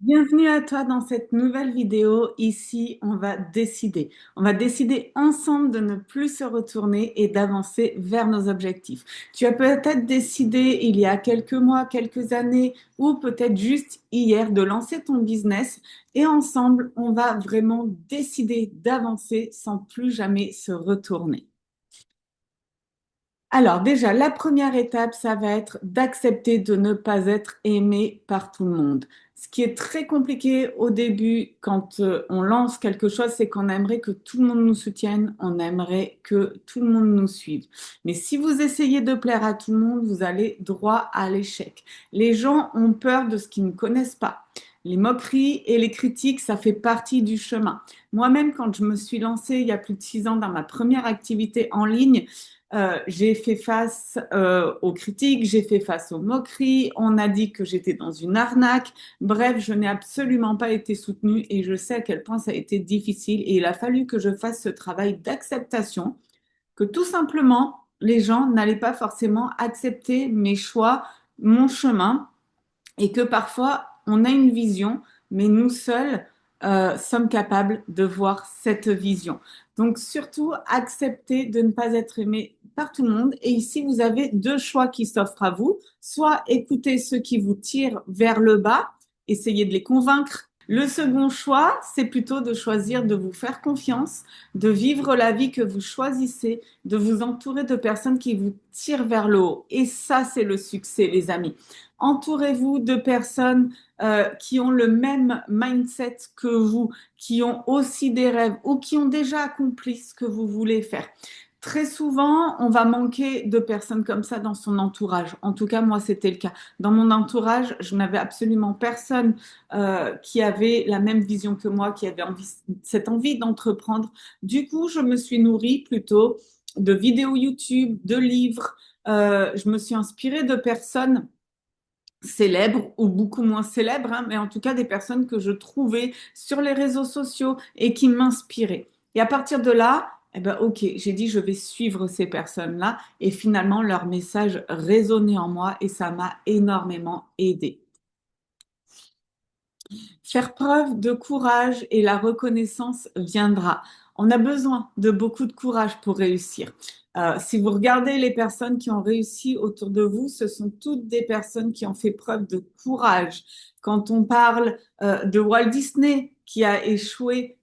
Bienvenue à toi dans cette nouvelle vidéo. Ici, on va décider. On va décider ensemble de ne plus se retourner et d'avancer vers nos objectifs. Tu as peut-être décidé il y a quelques mois, quelques années ou peut-être juste hier de lancer ton business et ensemble, on va vraiment décider d'avancer sans plus jamais se retourner. Alors déjà, la première étape, ça va être d'accepter de ne pas être aimé par tout le monde. Ce qui est très compliqué au début quand on lance quelque chose, c'est qu'on aimerait que tout le monde nous soutienne, on aimerait que tout le monde nous suive. Mais si vous essayez de plaire à tout le monde, vous allez droit à l'échec. Les gens ont peur de ce qu'ils ne connaissent pas. Les moqueries et les critiques, ça fait partie du chemin. Moi-même, quand je me suis lancée il y a plus de 6 ans dans ma première activité en ligne, j'ai fait face aux critiques, j'ai fait face aux moqueries, on a dit que j'étais dans une arnaque. Bref, je n'ai absolument pas été soutenue et je sais à quel point ça a été difficile et il a fallu que je fasse ce travail d'acceptation, que tout simplement, les gens n'allaient pas forcément accepter mes choix, mon chemin et que parfois on a une vision, mais nous seuls sommes capables de voir cette vision. Donc surtout, acceptez de ne pas être aimé par tout le monde. Et ici, vous avez deux choix qui s'offrent à vous. Soit écoutez ceux qui vous tirent vers le bas, essayez de les convaincre. Le second choix, c'est plutôt de choisir de vous faire confiance, de vivre la vie que vous choisissez, de vous entourer de personnes qui vous tirent vers le haut. Et ça, c'est le succès, les amis. Entourez-vous de personnes qui ont le même mindset que vous, qui ont aussi des rêves ou qui ont déjà accompli ce que vous voulez faire. Très souvent, on va manquer de personnes comme ça dans son entourage. En tout cas, moi, c'était le cas. Dans mon entourage, je n'avais absolument personne qui avait la même vision que moi, qui avait cette envie d'entreprendre. Du coup, je me suis nourrie plutôt de vidéos YouTube, de livres. Je me suis inspirée de personnes célèbres ou beaucoup moins célèbres, hein, mais en tout cas des personnes que je trouvais sur les réseaux sociaux et qui m'inspiraient. Et à partir de là, eh ben, ok, j'ai dit je vais suivre ces personnes-là et finalement leur message résonnait en moi et ça m'a énormément aidé. Faire preuve de courage et la reconnaissance viendra. On a besoin de beaucoup de courage pour réussir. Si vous regardez les personnes qui ont réussi autour de vous, ce sont toutes des personnes qui ont fait preuve de courage. Quand on parle de Walt Disney qui a échoué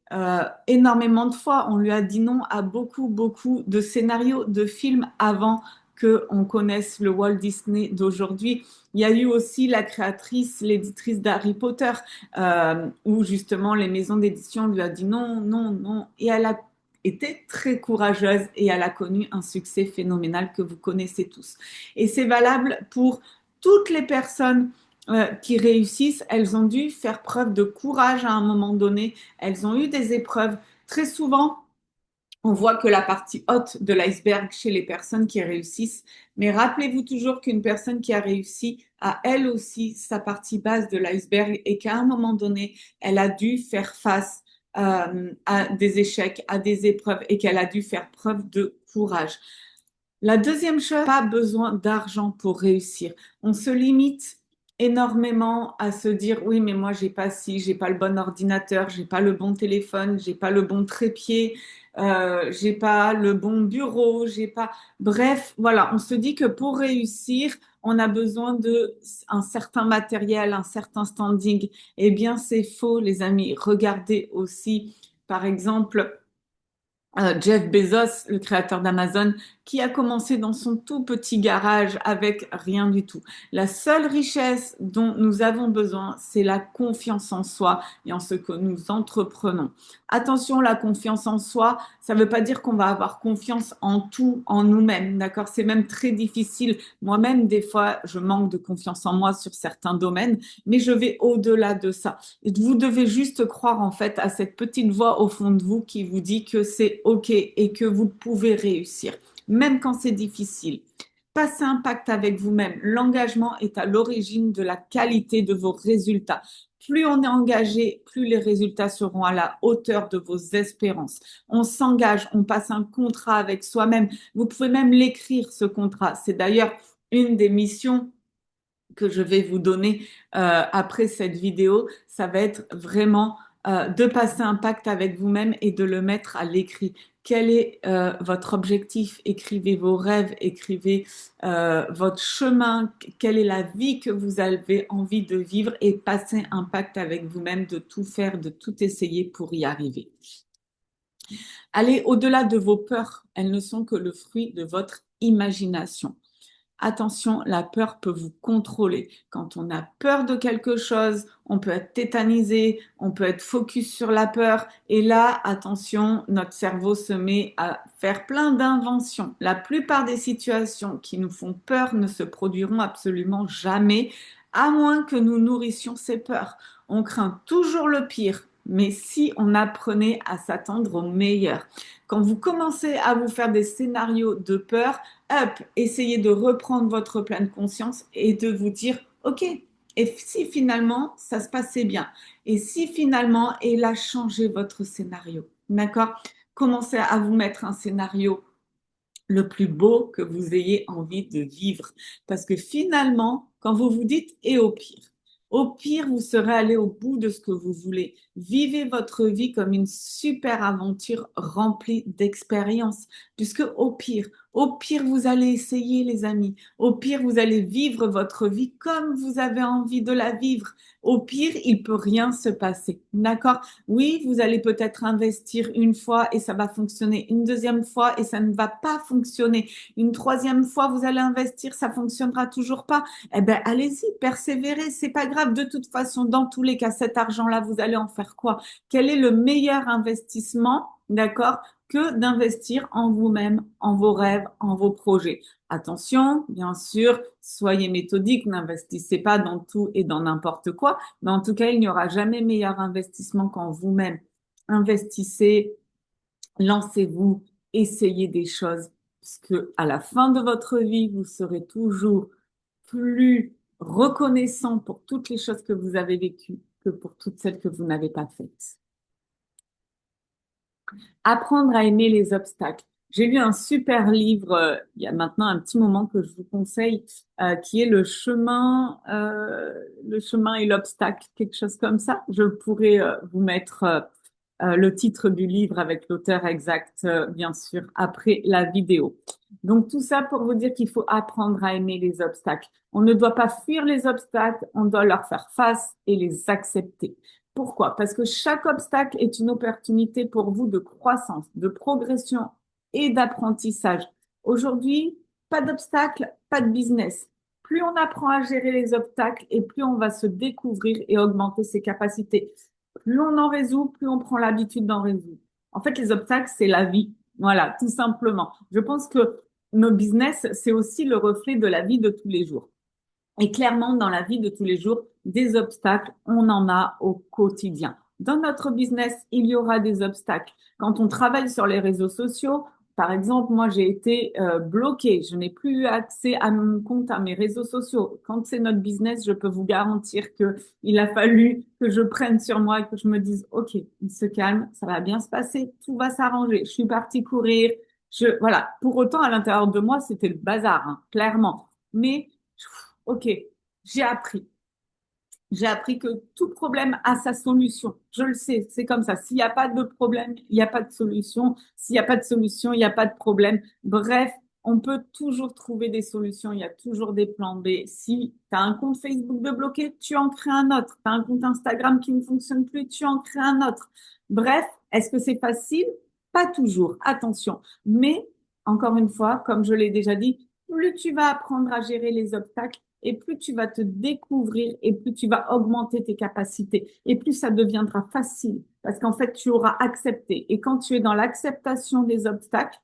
énormément de fois, on lui a dit non à beaucoup, beaucoup de scénarios, de films avant qu'on connaisse le Walt Disney d'aujourd'hui. Il y a eu aussi la créatrice, l'éditrice d'Harry Potter, où justement les maisons d'édition lui a dit non, non, non, et elle a été très courageuse et elle a connu un succès phénoménal que vous connaissez tous. Et c'est valable pour toutes les personnes qui réussissent. Elles ont dû faire preuve de courage à un moment donné. Elles ont eu des épreuves. Très souvent, on voit que la partie haute de l'iceberg chez les personnes qui réussissent. Mais rappelez-vous toujours qu'une personne qui a réussi a elle aussi sa partie basse de l'iceberg et qu'à un moment donné, elle a dû faire face à des échecs, à des épreuves et qu'elle a dû faire preuve de courage. La deuxième chose, pas besoin d'argent pour réussir. On se limite énormément à se dire oui, mais moi j'ai pas ci, j'ai pas le bon ordinateur, j'ai pas le bon téléphone, j'ai pas le bon trépied, j'ai pas le bon bureau, j'ai pas. Bref, voilà, on se dit que pour réussir, on a besoin de un certain matériel, un certain standing. Eh bien, c'est faux, les amis. Regardez aussi, par exemple, Jeff Bezos, le créateur d'Amazon, qui a commencé dans son tout petit garage avec rien du tout. La seule richesse dont nous avons besoin, c'est la confiance en soi et en ce que nous entreprenons. Attention, la confiance en soi, ça ne veut pas dire qu'on va avoir confiance en tout, en nous-mêmes, d'accord? C'est même très difficile. Moi-même, des fois, je manque de confiance en moi sur certains domaines, mais je vais au-delà de ça. Vous devez juste croire en fait à cette petite voix au fond de vous qui vous dit que c'est OK et que vous pouvez réussir, même quand c'est difficile. Passez un pacte avec vous-même. L'engagement est à l'origine de la qualité de vos résultats. Plus on est engagé, plus les résultats seront à la hauteur de vos espérances. On s'engage, on passe un contrat avec soi-même. Vous pouvez même l'écrire, ce contrat. C'est d'ailleurs une des missions que je vais vous donner après cette vidéo, ça va être vraiment de passer un pacte avec vous-même et de le mettre à l'écrit. Quel est votre objectif? Écrivez vos rêves, écrivez votre chemin, quelle est la vie que vous avez envie de vivre et passez un pacte avec vous-même de tout faire, de tout essayer pour y arriver. Allez au-delà de vos peurs, elles ne sont que le fruit de votre imagination. Attention, la peur peut vous contrôler. Quand on a peur de quelque chose, on peut être tétanisé, on peut être focus sur la peur. Et là, attention, notre cerveau se met à faire plein d'inventions. La plupart des situations qui nous font peur ne se produiront absolument jamais, à moins que nous nourrissions ces peurs. On craint toujours le pire, mais si on apprenait à s'attendre au meilleur. Quand vous commencez à vous faire des scénarios de peur, hop, essayez de reprendre votre pleine conscience et de vous dire, OK, et si finalement ça se passait bien? Et si finalement il a changé votre scénario? D'accord? Commencez à vous mettre un scénario le plus beau que vous ayez envie de vivre. Parce que finalement, quand vous vous dites et au pire, vous serez allé au bout de ce que vous voulez. Vivez votre vie comme une super aventure remplie d'expériences. Puisque au pire, vous allez essayer, les amis. Au pire, vous allez vivre votre vie comme vous avez envie de la vivre. Au pire, il peut rien se passer. D'accord? Oui, vous allez peut-être investir une fois et ça va fonctionner, une deuxième fois et ça ne va pas fonctionner, une troisième fois vous allez investir, ça fonctionnera toujours pas. Eh ben allez-y, persévérez, c'est pas grave. De toute façon, dans tous les cas, cet argent-là, vous allez en faire quoi? Quel est le meilleur investissement, d'accord, que d'investir en vous-même, en vos rêves, en vos projets? Attention, bien sûr, soyez méthodique, n'investissez pas dans tout et dans n'importe quoi. Mais en tout cas, il n'y aura jamais meilleur investissement qu'en vous-même. Investissez, lancez-vous, essayez des choses, parce que à la fin de votre vie, vous serez toujours plus reconnaissant pour toutes les choses que vous avez vécues que pour toutes celles que vous n'avez pas faites. Apprendre à aimer les obstacles. J'ai lu un super livre il y a maintenant un petit moment que je vous conseille, qui est le chemin et l'obstacle, quelque chose comme ça. Je pourrais vous mettre le titre du livre avec l'auteur exact, bien sûr, après la vidéo. Donc tout ça pour vous dire qu'il faut apprendre à aimer les obstacles. On ne doit pas fuir les obstacles, on doit leur faire face et les accepter. Pourquoi? Parce que chaque obstacle est une opportunité pour vous de croissance, de progression et d'apprentissage. Aujourd'hui, pas d'obstacle, pas de business. Plus on apprend à gérer les obstacles et plus on va se découvrir et augmenter ses capacités. Plus on en résout, plus on prend l'habitude d'en résoudre. En fait, les obstacles, c'est la vie. Voilà, tout simplement. Je pense que nos business, c'est aussi le reflet de la vie de tous les jours. Et clairement, dans la vie de tous les jours, des obstacles, on en a au quotidien. Dans notre business, il y aura des obstacles. Quand on travaille sur les réseaux sociaux, par exemple, moi, j'ai été bloquée. Je n'ai plus eu accès à mon compte, à mes réseaux sociaux. Quand c'est notre business, je peux vous garantir que il a fallu que je prenne sur moi et que je me dise, OK, il se calme, ça va bien se passer, tout va s'arranger. Je suis partie courir. Voilà. Pour autant, à l'intérieur de moi, c'était le bazar, hein, clairement. Mais OK, j'ai appris. J'ai appris que tout problème a sa solution. Je le sais, c'est comme ça. S'il n'y a pas de problème, il n'y a pas de solution. S'il n'y a pas de solution, il n'y a pas de problème. Bref, on peut toujours trouver des solutions. Il y a toujours des plans B. Si tu as un compte Facebook de bloqué, tu en crées un autre. Tu as un compte Instagram qui ne fonctionne plus, tu en crées un autre. Bref, est-ce que c'est facile? Pas toujours. Attention. Mais, encore une fois, comme je l'ai déjà dit, plus tu vas apprendre à gérer les obstacles, et plus tu vas te découvrir et plus tu vas augmenter tes capacités et plus ça deviendra facile parce qu'en fait, tu auras accepté. Et quand tu es dans l'acceptation des obstacles,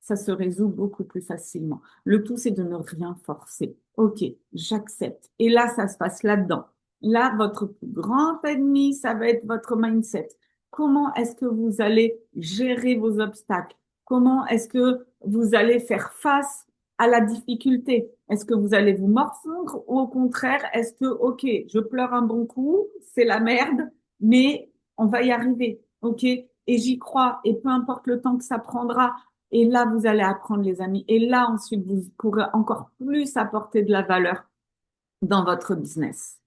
ça se résout beaucoup plus facilement. Le tout, c'est de ne rien forcer. OK, j'accepte. Et là, ça se passe là-dedans. Là, votre plus grand ennemi, ça va être votre mindset. Comment est-ce que vous allez gérer vos obstacles? Comment est-ce que vous allez faire face à la difficulté? Est-ce que vous allez vous morfondre ou au contraire, est-ce que, OK, je pleure un bon coup, c'est la merde, mais on va y arriver, OK? Et j'y crois, et peu importe le temps que ça prendra. Et là, vous allez apprendre, les amis. Et là, ensuite, vous pourrez encore plus apporter de la valeur dans votre business.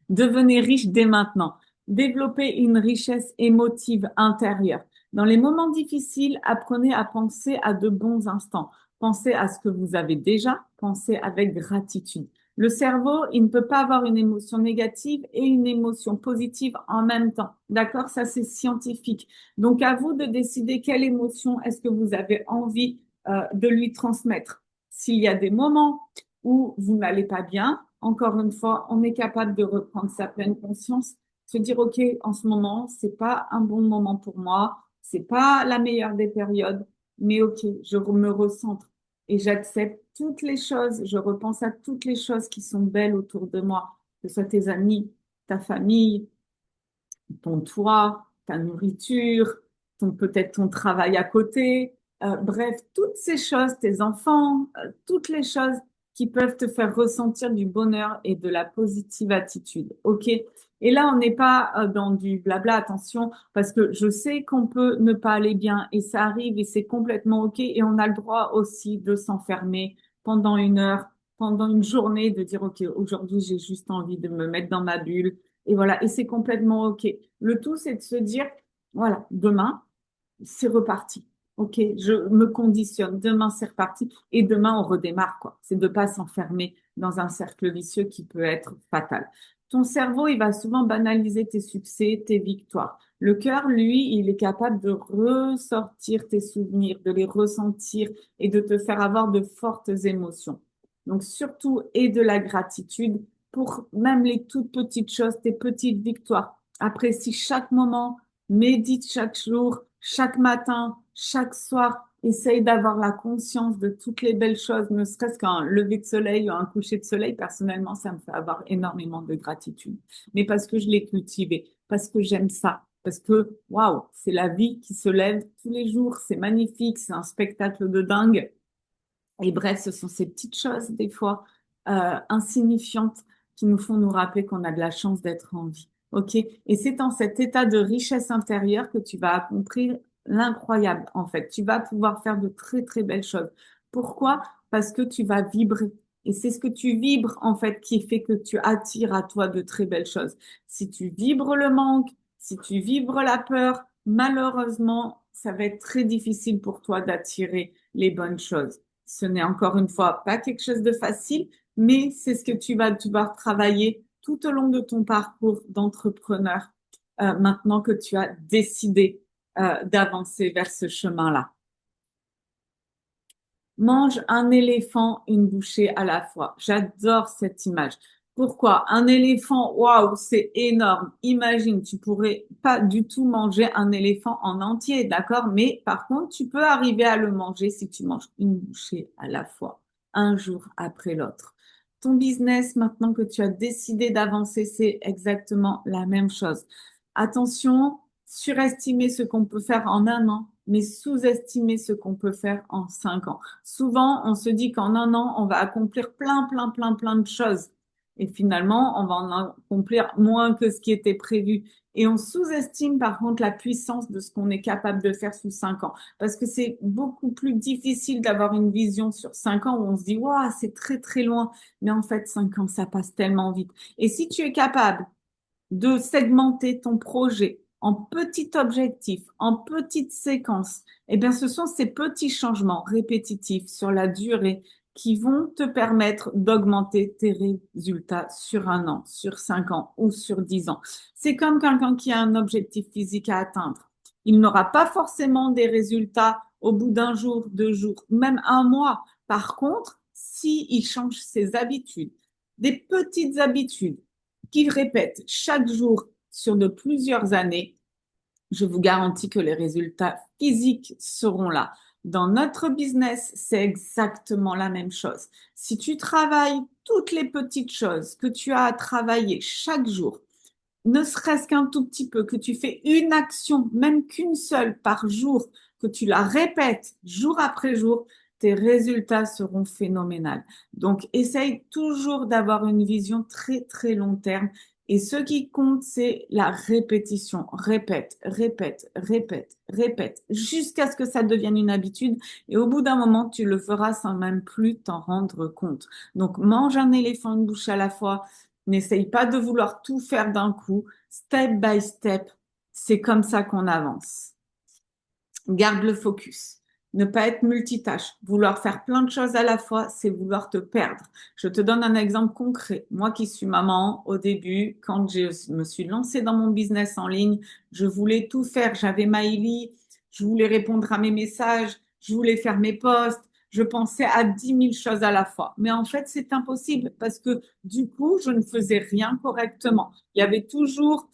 Devenez riche dès maintenant. Développez une richesse émotive intérieure. Dans les moments difficiles, apprenez à penser à de bons instants. Pensez à ce que vous avez déjà, pensez avec gratitude. Le cerveau, il ne peut pas avoir une émotion négative et une émotion positive en même temps. D'accord? Ça, c'est scientifique. Donc, à vous de décider quelle émotion est-ce que vous avez envie de lui transmettre. S'il y a des moments où vous n'allez pas bien, encore une fois, on est capable de reprendre sa pleine conscience, se dire, OK, en ce moment, c'est pas un bon moment pour moi, c'est pas la meilleure des périodes, mais OK, je me recentre et j'accepte toutes les choses, je repense à toutes les choses qui sont belles autour de moi, que ce soit tes amis, ta famille, ton toit, ta nourriture, peut-être ton travail à côté, bref, toutes ces choses, tes enfants, toutes les choses qui peuvent te faire ressentir du bonheur et de la positive attitude. OK? Et là, on n'est pas dans du blabla, attention, parce que je sais qu'on peut ne pas aller bien et ça arrive et c'est complètement OK et on a le droit aussi de s'enfermer pendant une heure, pendant une journée, de dire OK, aujourd'hui, j'ai juste envie de me mettre dans ma bulle et voilà, et c'est complètement OK. Le tout, c'est de se dire, voilà, demain, c'est reparti. OK, je me conditionne. Demain, c'est reparti. Et demain, on redémarre, quoi. C'est de pas s'enfermer dans un cercle vicieux qui peut être fatal. Ton cerveau, il va souvent banaliser tes succès, tes victoires. Le cœur, lui, il est capable de ressortir tes souvenirs, de les ressentir et de te faire avoir de fortes émotions. Donc, surtout, et de la gratitude pour même les toutes petites choses, tes petites victoires. Apprécie chaque moment, médite chaque jour, chaque matin, chaque soir. Essaye d'avoir la conscience de toutes les belles choses, ne serait-ce qu'un lever de soleil ou un coucher de soleil. Personnellement, ça me fait avoir énormément de gratitude. Mais parce que je l'ai cultivé, parce que j'aime ça, parce que, waouh, c'est la vie qui se lève tous les jours. C'est magnifique, c'est un spectacle de dingue. Et bref, ce sont ces petites choses, des fois, insignifiantes, qui nous font nous rappeler qu'on a de la chance d'être en vie. OK? Et c'est dans cet état de richesse intérieure que tu vas accomplir l'incroyable, en fait. Tu vas pouvoir faire de très, très belles choses. Pourquoi? Parce que tu vas vibrer. Et c'est ce que tu vibres, en fait, qui fait que tu attires à toi de très belles choses. Si tu vibres le manque, si tu vibres la peur, malheureusement, ça va être très difficile pour toi d'attirer les bonnes choses. Ce n'est encore une fois pas quelque chose de facile, mais c'est ce que tu vas devoir travailler tout au long de ton parcours d'entrepreneur, maintenant que tu as décidé d'avancer vers ce chemin-là. Mange un éléphant une bouchée à la fois. J'adore cette image. Pourquoi? Un éléphant, waouh, c'est énorme. Imagine, tu pourrais pas du tout manger un éléphant en entier, d'accord? Mais par contre, tu peux arriver à le manger si tu manges une bouchée à la fois, un jour après l'autre. Ton business, maintenant que tu as décidé d'avancer, c'est exactement la même chose. Attention, surestimer ce qu'on peut faire en un an, mais sous-estimer ce qu'on peut faire en 5 ans. Souvent, on se dit qu'en un an, on va accomplir plein de choses. Et finalement, on va en accomplir moins que ce qui était prévu. Et on sous-estime par contre la puissance de ce qu'on est capable de faire sous 5 ans. Parce que c'est beaucoup plus difficile d'avoir une vision sur 5 ans où on se dit, waouh, c'est très très loin. Mais en fait, 5 ans, ça passe tellement vite. Et si tu es capable de segmenter ton projet en petits objectifs, en petites séquences, eh bien, ce sont ces petits changements répétitifs sur la durée qui vont te permettre d'augmenter tes résultats sur un an, sur 5 ans ou sur 10 ans. C'est comme quelqu'un qui a un objectif physique à atteindre. Il n'aura pas forcément des résultats au bout d'un jour, 2 jours, même un mois. Par contre, s'il change ses habitudes, des petites habitudes, qu'il répète chaque jour sur de plusieurs années, je vous garantis que les résultats physiques seront là. Dans notre business, c'est exactement la même chose. Si tu travailles toutes les petites choses que tu as à travailler chaque jour, ne serait-ce qu'un tout petit peu, que tu fais une action, même qu'une seule par jour, que tu la répètes jour après jour, tes résultats seront phénoménaux. Donc, essaye toujours d'avoir une vision très, très long terme Et ce qui compte, c'est la répétition. Répète, répète, répète, répète, jusqu'à ce que ça devienne une habitude. Et au bout d'un moment, tu le feras sans même plus t'en rendre compte. Donc, mange un éléphant une bouche à la fois. N'essaye pas de vouloir tout faire d'un coup. Step by step, c'est comme ça qu'on avance. Garde le focus. Ne pas être multitâche. Vouloir faire plein de choses à la fois, c'est vouloir te perdre. Je te donne un exemple concret. Moi qui suis maman, au début, quand je me suis lancée dans mon business en ligne, je voulais tout faire. J'avais Maïli, je voulais répondre à mes messages, je voulais faire mes posts, je pensais à 10 000 choses à la fois. Mais en fait, c'est impossible parce que du coup, je ne faisais rien correctement. Il y avait toujours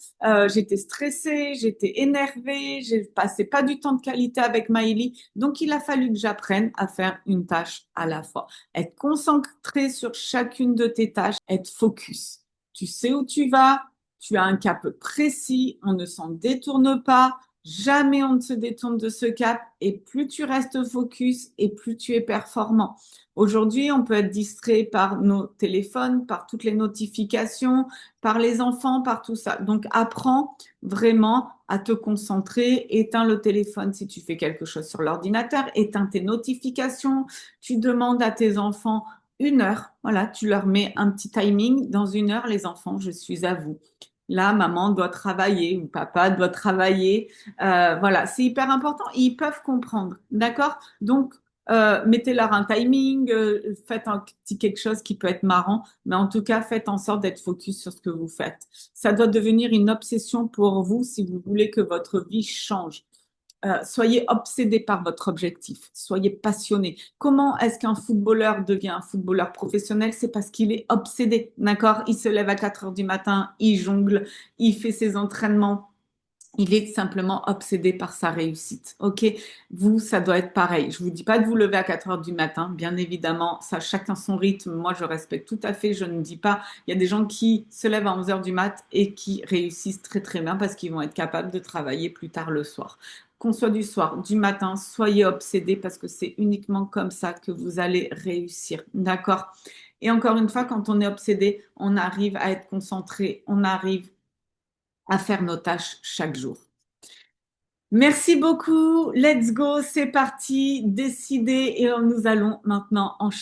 j'étais stressée, j'étais énervée, je passais pas du temps de qualité avec Maïli. Donc, il a fallu que j'apprenne à faire une tâche à la fois. Être concentré sur chacune de tes tâches, être focus. Tu sais où tu vas, tu as un cap précis, on ne s'en détourne pas. Jamais on ne se détourne de ce cap et plus tu restes focus et plus tu es performant. Aujourd'hui, on peut être distrait par nos téléphones, par toutes les notifications, par les enfants, par tout ça. Donc, apprends vraiment à te concentrer. Éteins le téléphone si tu fais quelque chose sur l'ordinateur. Éteins tes notifications. Tu demandes à tes enfants 1 heure. Voilà, tu leur mets un petit timing. Dans 1 heure, les enfants, je suis à vous. Là, maman doit travailler ou papa doit travailler. Voilà, c'est hyper important. Ils peuvent comprendre, d'accord? Donc, mettez-leur un timing, faites un petit quelque chose qui peut être marrant, mais en tout cas, faites en sorte d'être focus sur ce que vous faites. Ça doit devenir une obsession pour vous si vous voulez que votre vie change. Soyez obsédé par votre objectif, soyez passionné. Comment est-ce qu'un footballeur devient un footballeur professionnel? C'est parce qu'il est obsédé, d'accord? Il se lève à 4 heures du matin, il jongle, il fait ses entraînements. Il est simplement obsédé par sa réussite. OK? Vous, ça doit être pareil. Je vous dis pas de vous lever à 4 heures du matin. Bien évidemment, ça, chacun son rythme. Moi, je respecte tout à fait. Je ne dis pas, il y a des gens qui se lèvent à 11 heures du mat et qui réussissent très, très bien parce qu'ils vont être capables de travailler plus tard le soir. Qu'on soit du soir, du matin, soyez obsédés parce que c'est uniquement comme ça que vous allez réussir. D'accord? Et encore une fois, quand on est obsédé, on arrive à être concentré, on arrive à faire nos tâches chaque jour. Merci beaucoup. Let's go. C'est parti. Décidez et nous allons maintenant enchaîner.